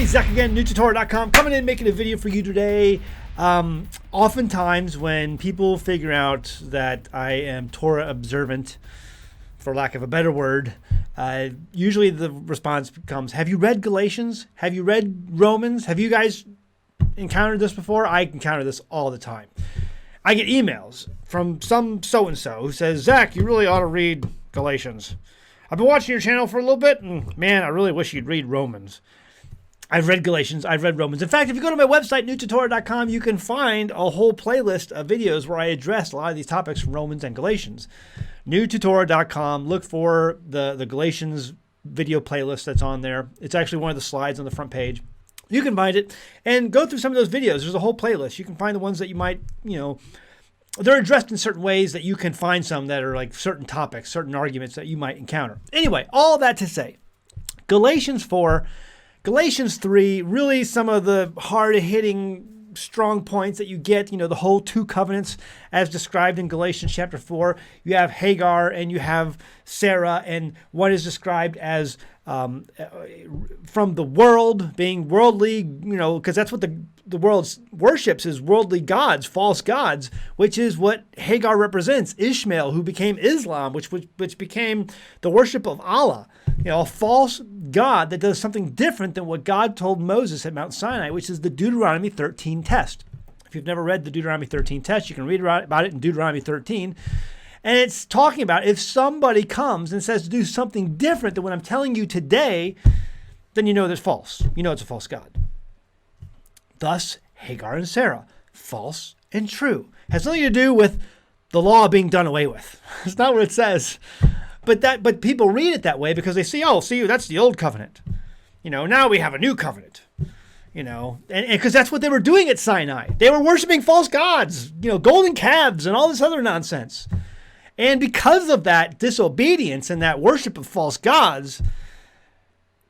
Zach again, NewTutorial.com, coming in making a video for you today. Oftentimes when people figure out that I am Torah observant, for lack of a better word, usually the response comes, have you read Galatians? Have you read Romans? Have you guys encountered this before? I encounter this all the time. I get emails from some so-and-so who says, Zach, you really ought to read Galatians. I've been watching your channel for a little bit, and man, I really wish you'd read Romans. I've read Galatians, I've read Romans. In fact, if you go to my website, NewTutorial.com, you can find a whole playlist of videos where I address a lot of these topics from Romans and Galatians. NewTutorial.com, look for the Galatians video playlist that's on there. It's actually one of the slides on the front page. You can find it and go through some of those videos. There's a whole playlist. You can find the ones that you might, they're addressed in certain ways that you can find some that are like certain topics, certain arguments that you might encounter. Anyway, all that to say, Galatians 4, Galatians 3, really some of the hard-hitting strong points that you get, the whole two covenants as described in Galatians chapter 4. You have Hagar and you have Sarah, and one is described as from the world, being worldly, because that's what the world worships, is worldly gods, false gods, which is what Hagar represents. Ishmael, who became Islam, which became the worship of Allah, a false god that does something different than what God told Moses at Mount Sinai, which is the Deuteronomy 13 test. If you've never read the Deuteronomy 13 test, you can read about it in Deuteronomy 13. And it's talking about if somebody comes and says to do something different than what I'm telling you today, then you know that's false. You know it's a false god. Thus, Hagar and Sarah, false and true. Has nothing to do with the law being done away with. It's not what it says. But people read it that way because they see, that's the old covenant. Now we have a new covenant. And because that's what they were doing at Sinai. They were worshiping false gods, golden calves and all this other nonsense. And because of that disobedience and that worship of false gods,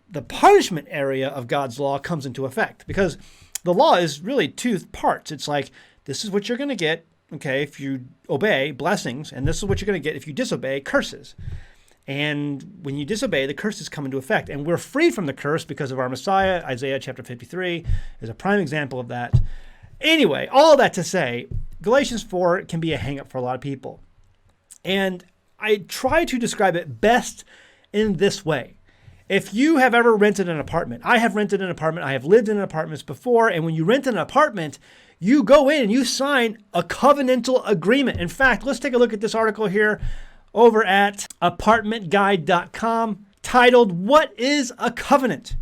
the punishment area of God's law comes into effect. Because the law is really two parts. It's like, this is what you're going to get, if you obey, blessings, and this is what you're going to get if you disobey, curses. And when you disobey, the curses come into effect. And we're free from the curse because of our Messiah. Isaiah chapter 53 is a prime example of that. Anyway, all that to say, Galatians 4 can be a hang-up for a lot of people. And I try to describe it best in this way. If you have ever rented an apartment, I have rented an apartment, I have lived in apartments before, and when you rent an apartment, you go in and you sign a covenantal agreement. In fact, let's take a look at this article here over at apartmentguide.com titled, What is a Covenant?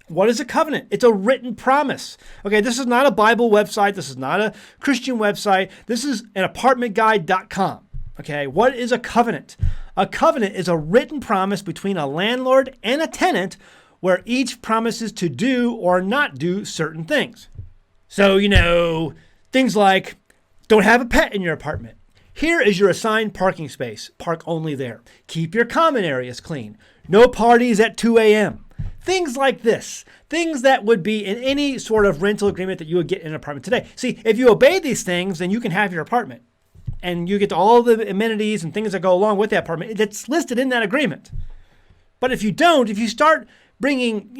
What is a covenant? It's a written promise. Okay, this is not a Bible website. This is not a Christian website. This is an apartmentguide.com. Okay, what is a covenant? A covenant is a written promise between a landlord and a tenant where each promises to do or not do certain things. So, things like don't have a pet in your apartment. Here is your assigned parking space. Park only there. Keep your common areas clean. No parties at 2 a.m. Things like this. Things that would be in any sort of rental agreement that you would get in an apartment today. See, if you obey these things, then you can have your apartment. And you get all the amenities and things that go along with that apartment. It's listed in that agreement. But if you don't, if you start bringing,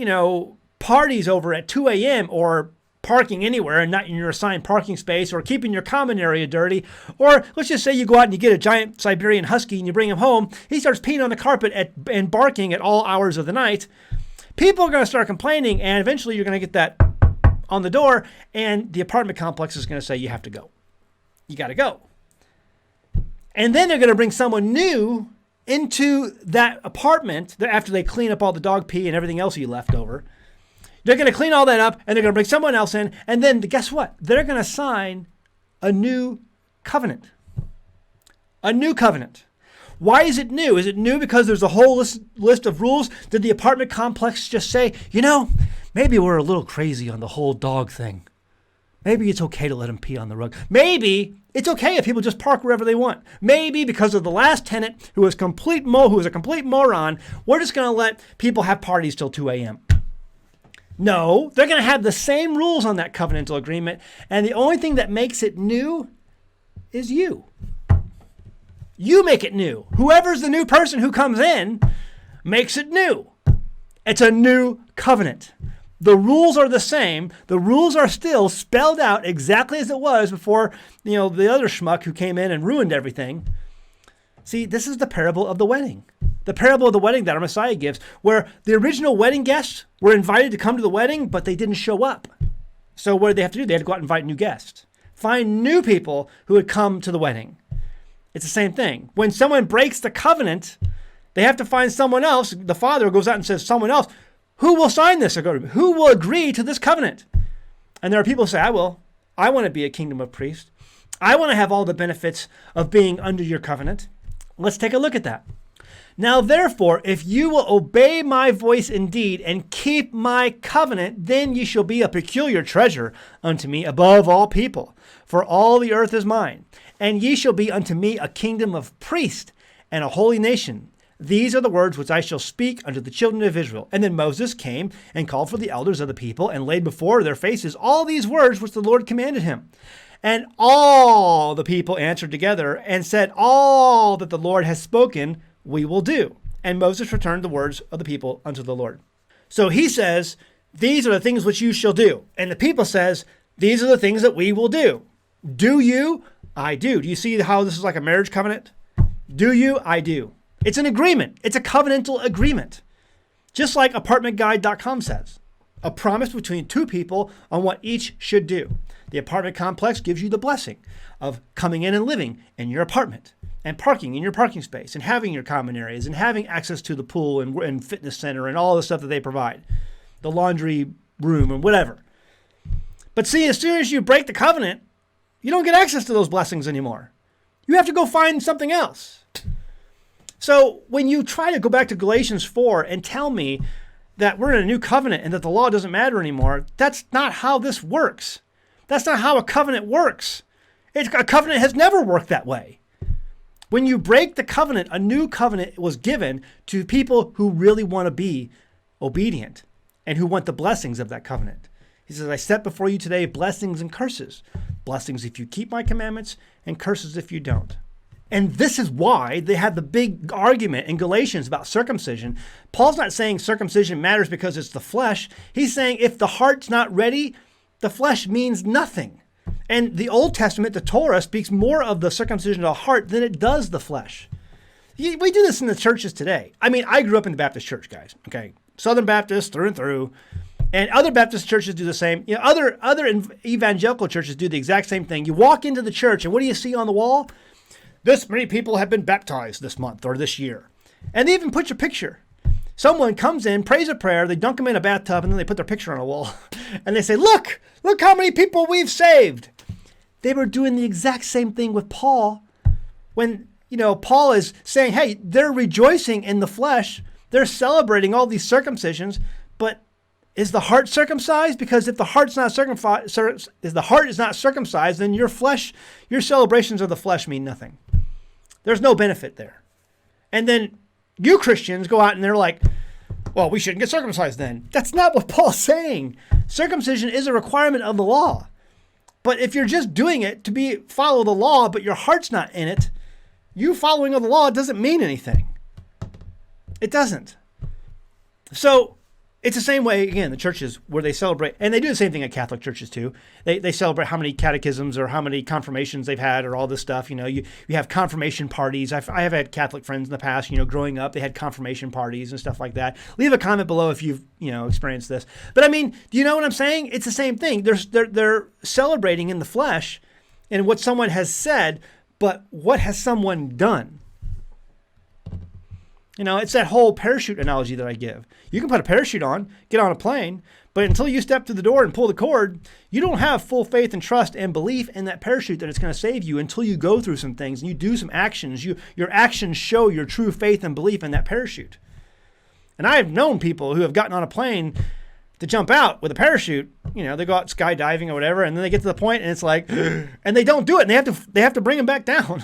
parties over at 2 a.m. or parking anywhere and not in your assigned parking space or keeping your common area dirty, or let's just say you go out and you get a giant Siberian Husky and you bring him home, he starts peeing on the carpet and barking at all hours of the night, people are going to start complaining, and eventually you're going to get that on the door, and the apartment complex is going to say you have to go. You got to go. And then they're going to bring someone new into that apartment after they clean up all the dog pee and everything else you left over. They're going to clean all that up, and they're going to bring someone else in, and then guess what? They're going to sign a new covenant. A new covenant. Why is it new? Is it new because there's a whole list of rules? Did the apartment complex just say, maybe we're a little crazy on the whole dog thing. Maybe it's okay to let them pee on the rug. Maybe it's okay if people just park wherever they want. Maybe because of the last tenant who was a complete moron, we're just going to let people have parties till 2 a.m. No, they're going to have the same rules on that covenantal agreement, and the only thing that makes it new is you. You make it new. Whoever's the new person who comes in makes it new. It's a new covenant. The rules are the same. The rules are still spelled out exactly as it was before, the other schmuck who came in and ruined everything. See, this is the parable of the wedding. The parable of the wedding that our Messiah gives, where the original wedding guests were invited to come to the wedding, but they didn't show up. So what did they have to do? They had to go out and invite new guests. Find new people who would come to the wedding. It's the same thing. When someone breaks the covenant, they have to find someone else. The father goes out and says, someone else, who will sign this agreement? Who will agree to this covenant? And there are people who say, I will. I want to be a kingdom of priests. I want to have all the benefits of being under your covenant. Let's take a look at that. Now, therefore, if you will obey my voice indeed and keep my covenant, then ye shall be a peculiar treasure unto me above all people. For all the earth is mine. And ye shall be unto me a kingdom of priests and a holy nation. These are the words which I shall speak unto the children of Israel. And then Moses came and called for the elders of the people and laid before their faces all these words which the Lord commanded him. And all the people answered together and said, all that the Lord has spoken, we will do. And Moses returned the words of the people unto the Lord. So he says, these are the things which you shall do. And the people says, these are the things that we will do. Do you? I do. Do you see how this is like a marriage covenant? Do you? I do. It's an agreement. It's a covenantal agreement. Just like apartmentguide.com says. A promise between two people on what each should do. The apartment complex gives you the blessing of coming in and living in your apartment and parking in your parking space and having your common areas and having access to the pool and fitness center and all the stuff that they provide, the laundry room and whatever. But see, as soon as you break the covenant, you don't get access to those blessings anymore. You have to go find something else. So when you try to go back to Galatians 4 and tell me that we're in a new covenant and that the law doesn't matter anymore, that's not how this works. That's not how a covenant works. A covenant has never worked that way. When you break the covenant, a new covenant was given to people who really want to be obedient and who want the blessings of that covenant. He says, I set before you today blessings and curses. Blessings if you keep my commandments and curses if you don't. And this is why they had the big argument in Galatians about circumcision. Paul's not saying circumcision matters because it's the flesh. He's saying if the heart's not ready, the flesh means nothing. And the Old Testament, the Torah, speaks more of the circumcision of the heart than it does the flesh. We do this in the churches today. I mean, I grew up in the Baptist church, guys. Okay, Southern Baptist through and through. And other Baptist churches do the same. Other evangelical churches do the exact same thing. You walk into the church, and what do you see on the wall? This many people have been baptized this month or this year. And they even put your picture. Someone comes in, prays a prayer, they dunk them in a bathtub, and then they put their picture on a wall. And they say, look how many people we've saved. They were doing the exact same thing with Paul. When, Paul is saying, hey, they're rejoicing in the flesh. They're celebrating all these circumcisions, but is the heart circumcised? Because if the heart's not circumcised, if the heart is not circumcised, then your celebrations of the flesh mean nothing. There's no benefit there. And then you Christians go out and they're like, well, we shouldn't get circumcised then. That's not what Paul's saying. Circumcision is a requirement of the law. But if you're just doing it to follow the law, but your heart's not in it, you following of the law doesn't mean anything. It doesn't. So it's the same way, again, the churches where they celebrate, and they do the same thing at Catholic churches too. They celebrate how many catechisms or how many confirmations they've had or all this stuff. You have confirmation parties. I have had Catholic friends in the past, growing up, they had confirmation parties and stuff like that. Leave a comment below if you've, experienced this. But I mean, do you know what I'm saying? It's the same thing. They're celebrating in the flesh and what someone has said, but what has someone done? It's that whole parachute analogy that I give. You can put a parachute on, get on a plane, but until you step to the door and pull the cord, you don't have full faith and trust and belief in that parachute that it's going to save you until you go through some things and you do some actions. Your actions show your true faith and belief in that parachute. And I have known people who have gotten on a plane to jump out with a parachute. They go out skydiving or whatever, and then they get to the point and it's like, and they don't do it, and they have to bring them back down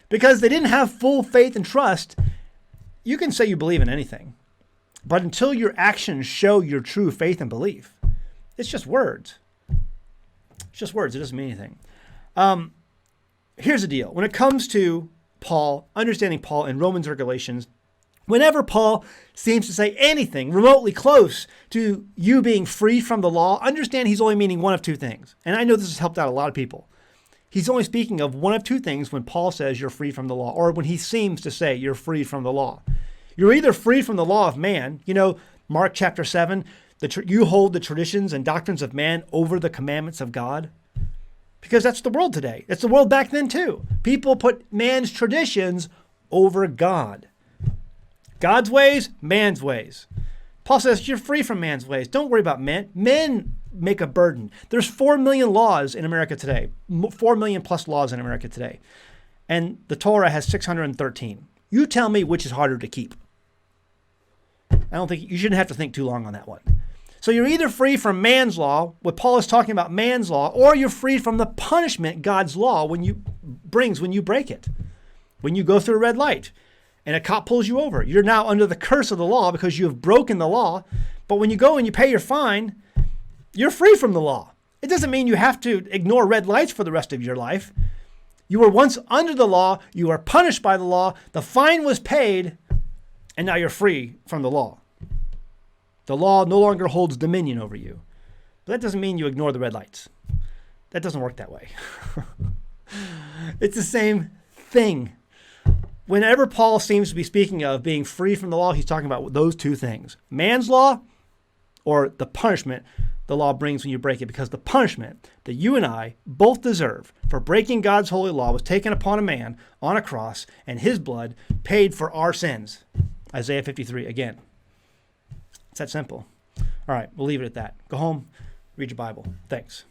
because they didn't have full faith and trust. You can say you believe in anything, but until your actions show your true faith and belief, it's just words. It's just words. It doesn't mean anything. Here's the deal. When it comes to Paul, understanding Paul in Romans or Galatians, Whenever Paul seems to say anything remotely close to you being free from the law, understand he's only meaning one of two things. And I know this has helped out a lot of people. He's only speaking of one of two things when Paul says you're free from the law, or when he seems to say you're free from the law. You're either free from the law of man, Mark chapter 7, you hold the traditions and doctrines of man over the commandments of God. Because that's the world today. It's the world back then too. People put man's traditions over God. God's ways, man's ways. Paul says you're free from man's ways. Don't worry about men. Men make a burden. There's 4 million laws in America today. 4 million plus laws in America today. And the Torah has 613. You tell me which is harder to keep. I don't think you shouldn't have to think too long on that one. So you're either free from man's law, what Paul is talking about man's law, or you're free from the punishment God's law when you break it. When you go through a red light and a cop pulls you over, you're now under the curse of the law because you have broken the law. But when you go and you pay your fine, you're free from the law. It doesn't mean you have to ignore red lights for the rest of your life. You were once under the law. You are punished by the law. The fine was paid, and now you're free from the law. The law no longer holds dominion over you. But that doesn't mean you ignore the red lights. That doesn't work that way. It's the same thing. Whenever Paul seems to be speaking of being free from the law, he's talking about those two things. Man's law or the punishment the law brings when you break it. Because the punishment that you and I both deserve for breaking God's holy law was taken upon a man on a cross, and his blood paid for our sins. Isaiah 53 again. It's that simple. All right, we'll leave it at that. Go home, read your Bible. Thanks.